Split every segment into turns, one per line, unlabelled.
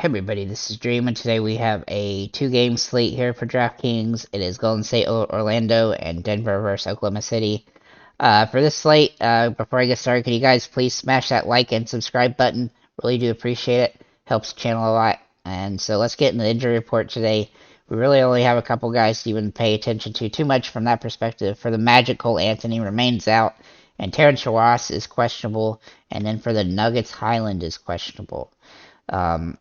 Hey everybody, this is Dream, and today we have a two-game slate here for DraftKings. It is Golden State Orlando and Denver versus Oklahoma City. For this slate, before I get started, can you guys please smash that like and subscribe button? Really do appreciate it. Helps the channel a lot. And so let's get into the injury report today. We really only have a couple guys to even pay attention to too much from that perspective. For the Magic, Cole Anthony remains out, and Terrence Ross is questionable, and then for the Nuggets, Highland is questionable.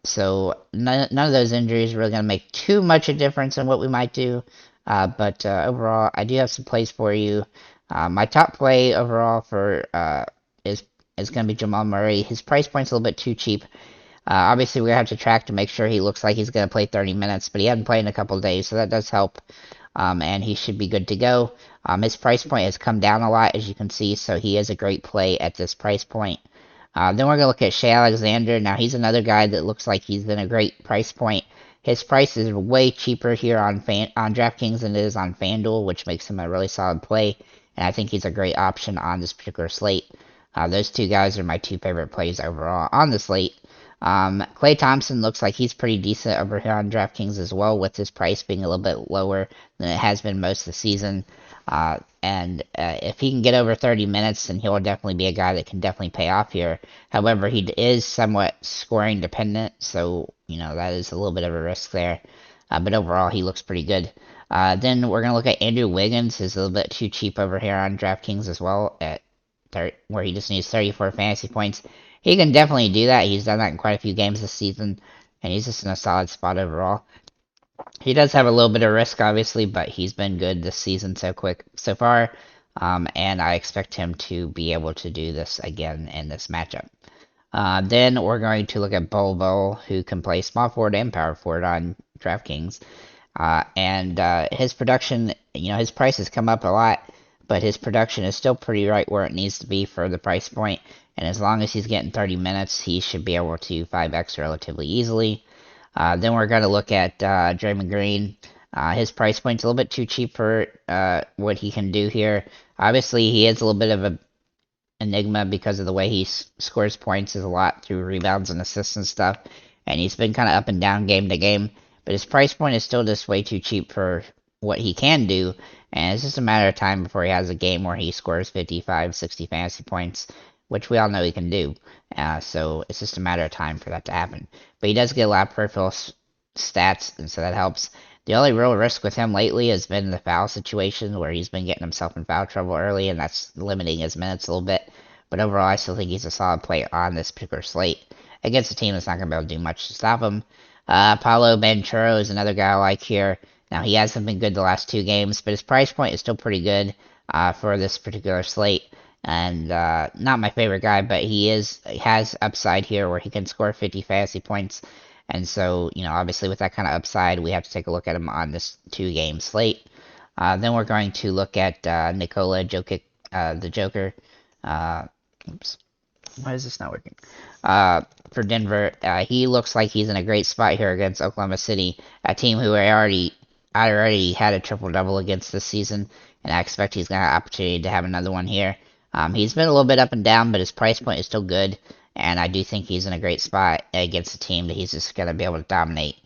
So none of those injuries are really going to make too much a difference in what we might do. But overall, I do have some plays for you. My top play overall for is going to be Jamal Murray. His price point's a little bit too cheap. Obviously, we're going to have to track to make sure he looks like he's going to play 30 minutes, but he hasn't played in a couple of days, so that does help. And he should be good to go. His price point has come down a lot, as you can see, so he is a great play at this price point. Then we're going to look at Shai Alexander. Now, he's another guy that looks like he's in a great price point. His price is way cheaper here on DraftKings than it is on FanDuel, which makes him a really solid play. And I think he's a great option on this particular slate. Those two guys are my two favorite plays overall on the slate. Klay Thompson looks like he's pretty decent over here on DraftKings as well, with his price being a little bit lower than it has been most of the season. And if he can get over 30 minutes, then he'll definitely be a guy that can definitely pay off here. However, he is somewhat scoring dependent, so, that is a little bit of a risk there. But overall, he looks pretty good. Then we're going to look at Andrew Wiggins. He's a little bit too cheap over here on DraftKings as well, where he just needs 34 fantasy points. He can definitely do that. He's done that in quite a few games this season, and he's just in a solid spot overall. He does have a little bit of risk, obviously, but he's been good this season so far, and I expect him to be able to do this again in this matchup. Then we're going to look at Bol Bol, who can play small forward and power forward on DraftKings, and his production, his price has come up a lot, but his production is still pretty right where it needs to be for the price point, and as long as he's getting 30 minutes, he should be able to 5x relatively easily. Then we're going to look at Draymond Green. His price point's a little bit too cheap for what he can do here. Obviously, he is a little bit of an enigma because of the way he scores points is a lot through rebounds and assists and stuff, and he's been kind of up and down game to game, but his price point is still just way too cheap for what he can do, and it's just a matter of time before he has a game where he scores 55, 60 fantasy points, which we all know he can do. So it's just a matter of time for that to happen. But he does get a lot of peripheral stats, and so that helps. The only real risk with him lately has been the foul situation, where he's been getting himself in foul trouble early, and that's limiting his minutes a little bit. But overall, I still think he's a solid play on this particular slate against a team that's not going to be able to do much to stop him. Paolo Banchero is another guy I like here. Now, he hasn't been good the last two games, but his price point is still pretty good for this particular slate. And not my favorite guy, but he has upside here where he can score 50 fantasy points. And so, obviously with that kind of upside, we have to take a look at him on this two-game slate. Then we're going to look at Nikola Jokic, the Joker. Oops. Why is this not working? For Denver, he looks like he's in a great spot here against Oklahoma City, a team who I already had a triple-double against this season, and I expect he's going to have an opportunity to have another one here. He's been a little bit up and down, but his price point is still good, and I do think he's in a great spot against a team that he's just going to be able to dominate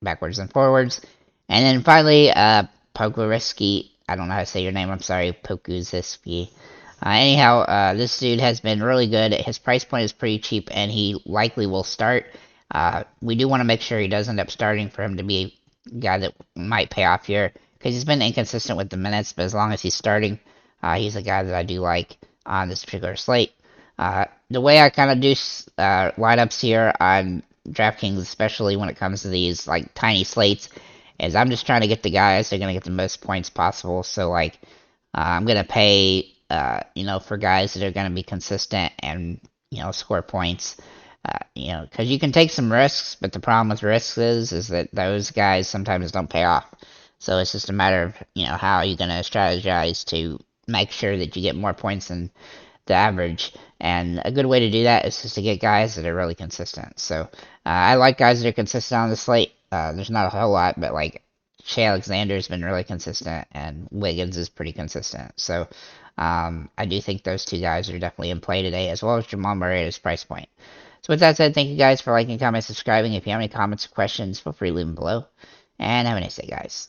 backwards and forwards. And then finally, Pokuševski. I don't know how to say your name, I'm sorry, Pokuševski. Anyhow, this dude has been really good. His price point is pretty cheap, and he likely will start. We do want to make sure he does end up starting for him to be a guy that might pay off here, because he's been inconsistent with the minutes, but as long as he's starting, he's a guy that I do like on this particular slate. The way I kind of do lineups here on DraftKings, especially when it comes to these like tiny slates, is I'm just trying to get the guys that are going to get the most points possible. So I'm going to pay, for guys that are going to be consistent and, score points. Because you can take some risks, but the problem with risks is that those guys sometimes don't pay off. So it's just a matter of, how you're going to strategize to make sure that you get more points than the average. And a good way to do that is just to get guys that are really consistent. So I like guys that are consistent on the slate. There's not a whole lot, but Shai Alexander has been really consistent, and Wiggins is pretty consistent. So I do think those two guys are definitely in play today, as well as Jamal Murray at his price point. So with that said, thank you guys for liking, commenting, subscribing. If you have any comments or questions, feel free to leave them below. And have a nice day, guys.